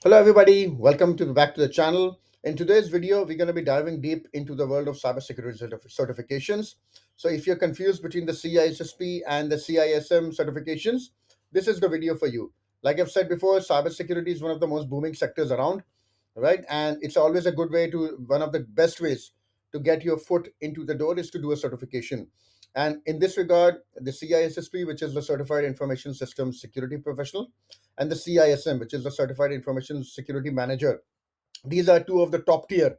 Hello, everybody. Welcome to back to the channel. In today's video, we're going to be diving deep into the world of cybersecurity certifications. So, if you're confused between the CISSP and the CISM certifications, this is the video for you. Like I've said before, cybersecurity is one of the most booming sectors around, right? And it's always a good way to one of the best ways to get your foot into the door is to do a certification. And in this regard, the CISSP, which is the Certified Information Systems Security Professional, and the CISM, which is the Certified Information Security Manager. These are two of the top tier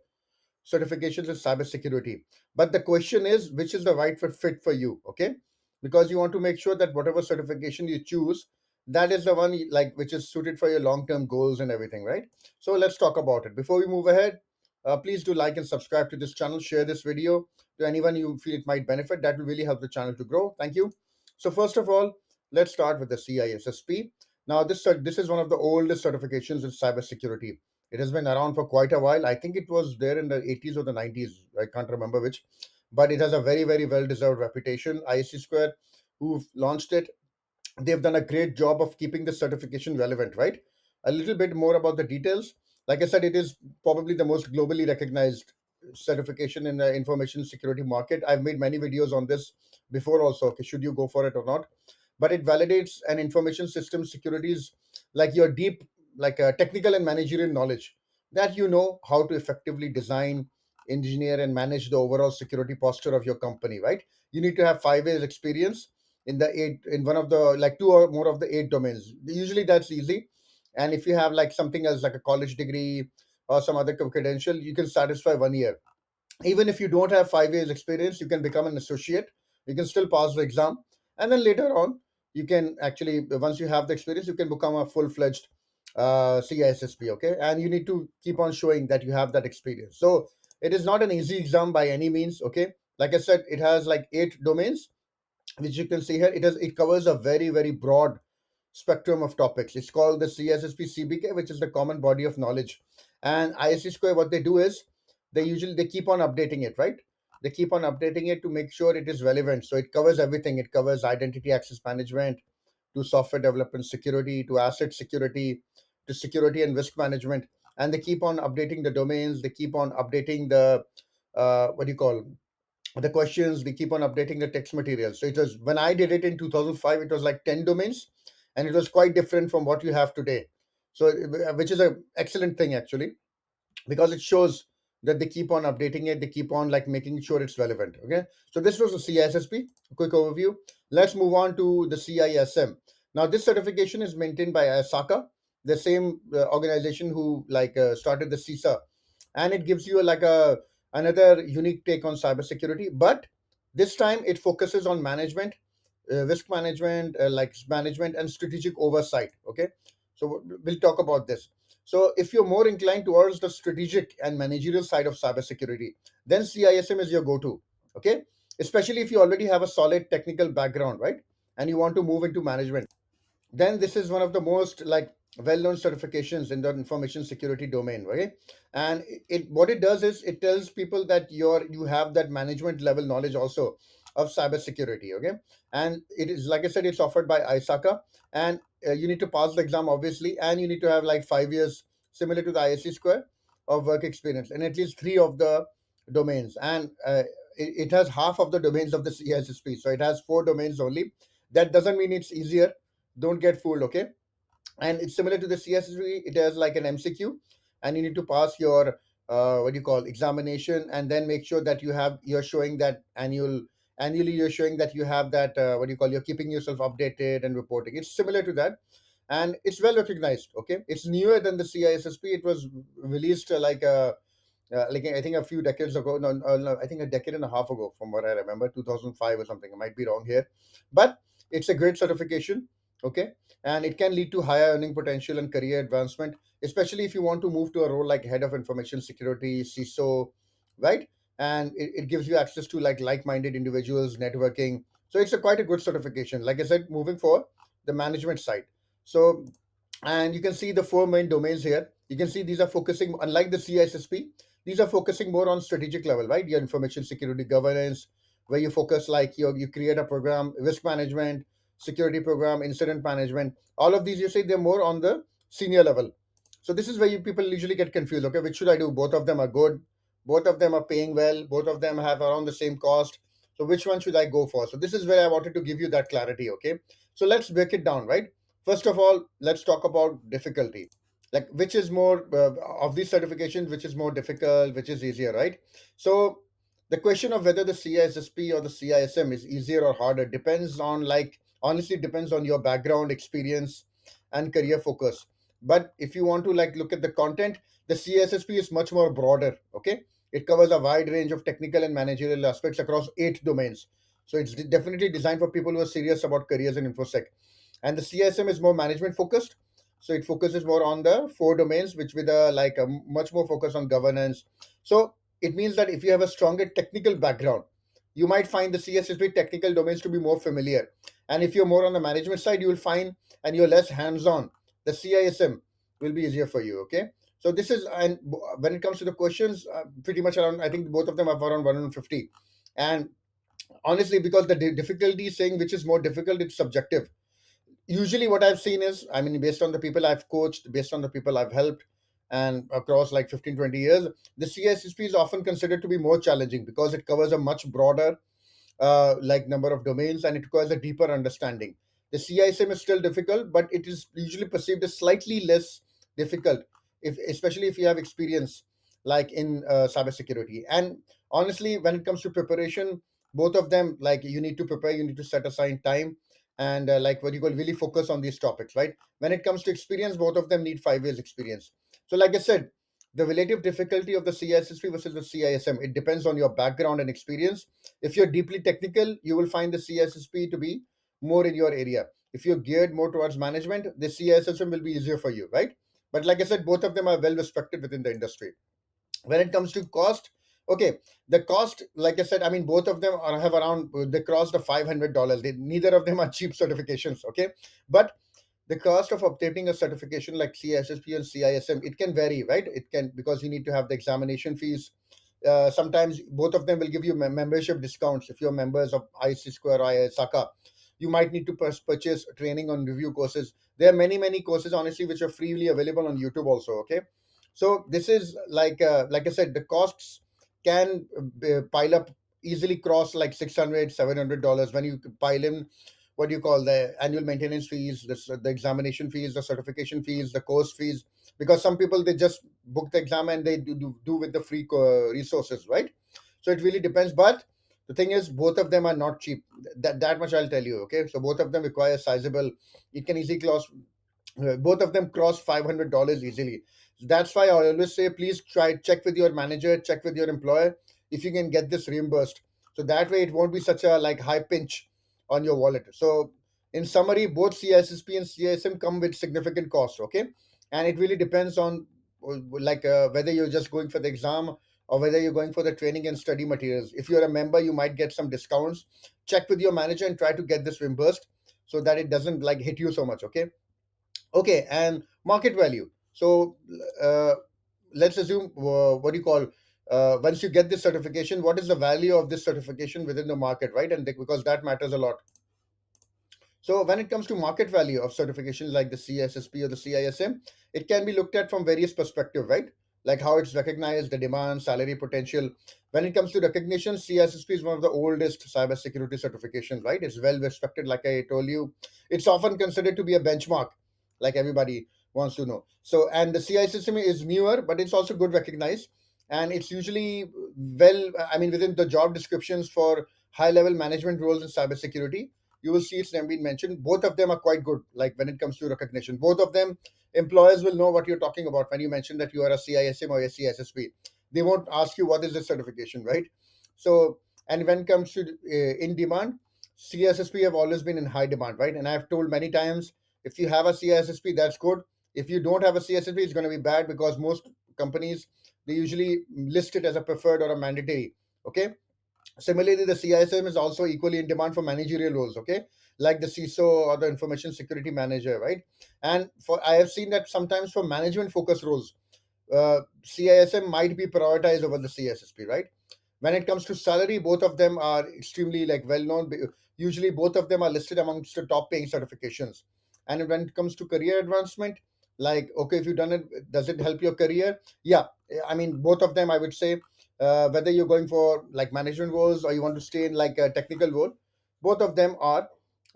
certifications in cybersecurity. But the question is, which is the right fit for you? Okay, because you want to make sure that whatever certification you choose, that is the one like which is suited for your long term goals and everything, right? So let's talk about it. Before we move ahead, please do like and subscribe to this channel. Share this video to anyone you feel it might benefit. That will really help the channel to grow. Thank you. So first of all, let's start with the CISSP. Now, this is one of the oldest certifications in cybersecurity. It has been around for quite a while. I think it was there in the 80s or the 90s. I can't remember which, but it has a very, very well deserved reputation. ISC Square, who've launched it, they've done a great job of keeping the certification relevant, right? A little bit more about the details. Like I said, it is probably the most globally recognized certification in the information security market. I've made many videos on this before also. Okay, should you go for it or not? But it validates an information system securities like your deep, like technical and managerial knowledge that you know how to effectively design, engineer, and manage the overall security posture of your company, right? You need to have 5 years experience in the eight in one of the like two or more of the eight domains. Usually that's easy. And if you have like something else like a college degree or some other credential, you can satisfy 1 year. Even if you don't have 5 years experience, you can become an associate. You can still pass the exam, and then later on you can actually, once you have the experience, you can become a full-fledged CISSP. Okay, and you need to keep on showing that you have that experience. So it is not an easy exam by any means. Okay, like I said, it has like 8 domains, which you can see here. It covers a very, very broad spectrum of topics. It's called the CSSP CBK, which is the common body of knowledge. And ISC Square, what they do is they keep on updating it, right? They keep on updating it to make sure it is relevant. So it covers everything. It covers identity access management to software development security to asset security to security and risk management. And they keep on updating the domains. They keep on updating the what do you call the questions. They keep on updating the text material. So it was when I did it in 2005, it was like 10 domains, and it was quite different from what you have today. So which is a excellent thing actually, because it shows that they keep on updating it. They keep on like making sure it's relevant. Okay, so this was the CISSP, a quick overview. Let's move on to the CISM. Now this certification is maintained by ISACA, the same organization who like started the CISA, and it gives you like a another unique take on cybersecurity. But this time it focuses on management, risk management, like management and strategic oversight. Okay, so we'll talk about this. So if you're more inclined towards the strategic and managerial side of cybersecurity, then CISM is your go-to. Okay, especially if you already have a solid technical background, right, and you want to move into management, then this is one of the most like well-known certifications in the information security domain, right? And it what it does is it tells people that you have that management level knowledge also of cybersecurity. Okay, and it is like I said, it's offered by ISACA, and you need to pass the exam obviously, and you need to have like 5 years, similar to the ISC square, of work experience and at least three of the domains. And it has half of the domains of the CISSP, so it has 4 domains only. That doesn't mean it's easier. Don't get fooled. Okay, and it's similar to the CSV. It has like an MCQ, and you need to pass your what do you call examination, and then make sure that you're showing that annually you're showing that you have that what do you call you're keeping yourself updated and reporting. It's similar to that, and it's well recognized. Okay, it's newer than the CISSP. It was released like I think a few decades ago. No, no, I think a decade and a half ago, from what I remember, 2005 or something. I might be wrong here, but it's a great certification. Okay, and it can lead to higher earning potential and career advancement, especially if you want to move to a role like head of information security, CISO, right? And it gives you access to like-minded individuals, networking. So it's a quite a good certification. Like I said, moving for the management side. So, and you can see the 4 main domains here. You can see these are focusing, unlike the CISSP, these are focusing more on strategic level, right? Your information security governance, where you focus like you create a program, risk management, security program, incident management. All of these, you say they're more on the senior level. So this is where people usually get confused. Okay, which should I do? Both of them are good. Both of them are paying well. Both of them have around the same cost. So which one should I go for? So this is where I wanted to give you that clarity. Okay, so let's break it down. Right. First of all, let's talk about difficulty. Like which is more of these certifications, which is more difficult, which is easier, right? So the question of whether the CISSP or the CISM is easier or harder depends on, like, honestly depends on your background, experience, and career focus. But if you want to like look at the content, the CSSP is much more broader. Okay, it covers a wide range of technical and managerial aspects across 8 domains. So it's definitely designed for people who are serious about careers in infosec. And the CSM is more management focused, so it focuses more on the 4 domains, which with a like a much more focus on governance. So it means that if you have a stronger technical background, you might find the CSSP technical domains to be more familiar. And if you're more on the management side, you will find, and you're less hands-on, the CISM will be easier for you. Okay, so this is, and when it comes to the questions, pretty much around, I think both of them have around 150. And honestly, because the difficulty is saying which is more difficult, it's subjective. Usually what I've seen is, I mean, based on the people I've coached, based on the people I've helped, and across like 15, 20 years, the CISSP is often considered to be more challenging because it covers a much broader like number of domains, and it requires a deeper understanding. The CISM is still difficult, but it is usually perceived as slightly less difficult, if especially if you have experience like in cybersecurity. And honestly, when it comes to preparation, both of them, like, you need to prepare, you need to set aside time, and like what you call really focus on these topics, right? When it comes to experience, both of them need 5 years experience. So like I said, the relative difficulty of the CISSP versus the CISM, it depends on your background and experience. If you're deeply technical, you will find the CSSP to be more in your area. If you're geared more towards management, the CSSM will be easier for you, right? But like I said, both of them are well respected within the industry. When it comes to cost, okay, the cost, like I said, I mean, both of them have around, they cross the $500. Neither of them are cheap certifications, okay? But the cost of obtaining a certification like CSSP and CISM, it can vary, right? It can, because you need to have the examination fees. Sometimes both of them will give you membership discounts if you're members of IC Square or ISACA. You might need to purchase training on review courses. There are many courses, honestly, which are freely available on YouTube also. Okay, so this is like I said, the costs can pile up, easily cross like 600, $700 when you pile in what do you call the annual maintenance fees, the examination fees, the certification fees, the course fees. Because some people, they just book the exam and they do with the free resources, right? So it really depends. But the thing is, both of them are not cheap. That much I'll tell you. Okay, so both of them require sizable. It can easily cost, both of them cross $500 easily. That's why I always say, please try check with your manager, check with your employer if you can get this reimbursed. So that way it won't be such a like high pinch on your wallet. So in summary, both CISSP and CISM come with significant costs. Okay, and it really depends on whether you're just going for the exam or whether you're going for the training and study materials. If you're a member, you might get some discounts. Check with your manager and try to get this reimbursed so that it doesn't like hit you so much. Okay. Okay, and market value. So uh, let's assume, what do you call, once you get this certification, what is the value of this certification within the market, right? And because that matters a lot. So when it comes to market value of certifications like the CSSP or the CISM, it can be looked at from various perspectives, right? Like how it's recognized, the demand, salary potential. When it comes to recognition, CSSP is one of the oldest cybersecurity certifications, right? It's well respected, like I told you. It's often considered to be a benchmark, like everybody wants to know. So, and the CISM is newer, but it's also good recognized. And it's usually well, I mean, within the job descriptions for high level management roles in cybersecurity, you will see it's never been mentioned. Both of them are quite good. Like when it comes to recognition, both of them, employers will know what you're talking about when you mention that you are a CISM or a CSSP. They won't ask you what is this certification, right? So, and when it comes to in demand, CSSP have always been in high demand, right? And I've told many times, if you have a CSSP, that's good. If you don't have a CSSP, it's going to be bad because most companies, they usually list it as a preferred or a mandatory. Okay. Similarly, the CISM is also equally in demand for managerial roles, okay, like the CISO or the information security manager, right? And for I have seen that sometimes for management focused roles, CISM might be prioritized over the CSSP, right? When it comes to salary, both of them are extremely like well known. Usually, both of them are listed amongst the top paying certifications. And when it comes to career advancement, Like, okay, if you've done it, does it help your career? Yeah, I mean, both of them, I would say, whether you're going for like management roles or you want to stay in like a technical role, both of them are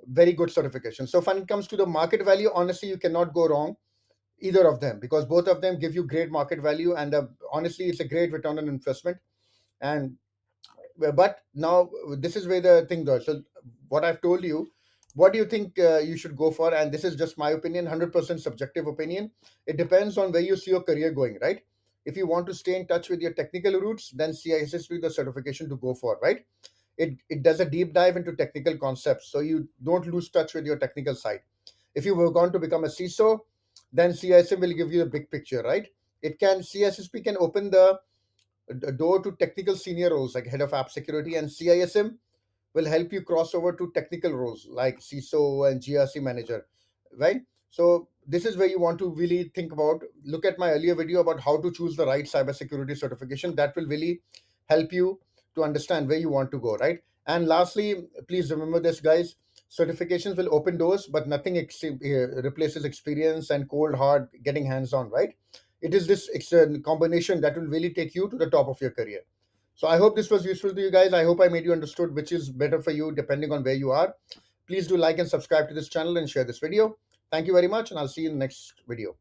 very good certifications. So when it comes to the market value, honestly, you cannot go wrong either of them, because both of them give you great market value, and honestly, it's a great return on investment. And but now this is where the thing goes. So what I've told you, what do you think you should go for? And this is just my opinion, 100% subjective opinion. It depends on where you see your career going, right? If you want to stay in touch with your technical roots, then CISSP is the certification to go for, right? It does a deep dive into technical concepts, so you don't lose touch with your technical side. If you were going to become a CISO, then CISM will give you the big picture, right? It can CISSP can open the door to technical senior roles like head of app security, and CISM will help you cross over to technical roles like CISO and GRC manager, right? So this is where you want to really think about. Look at my earlier video about how to choose the right cybersecurity certification. That will really help you to understand where you want to go, right? And lastly, please remember this, guys. Certifications will open doors, but nothing replaces experience and cold hard getting hands on, right? It is this combination that will really take you to the top of your career. So I hope this was useful to you guys. I hope I made you understood which is better for you depending on where you are. Please do like and subscribe to this channel and share this video. Thank you very much, and I'll see you in the next video.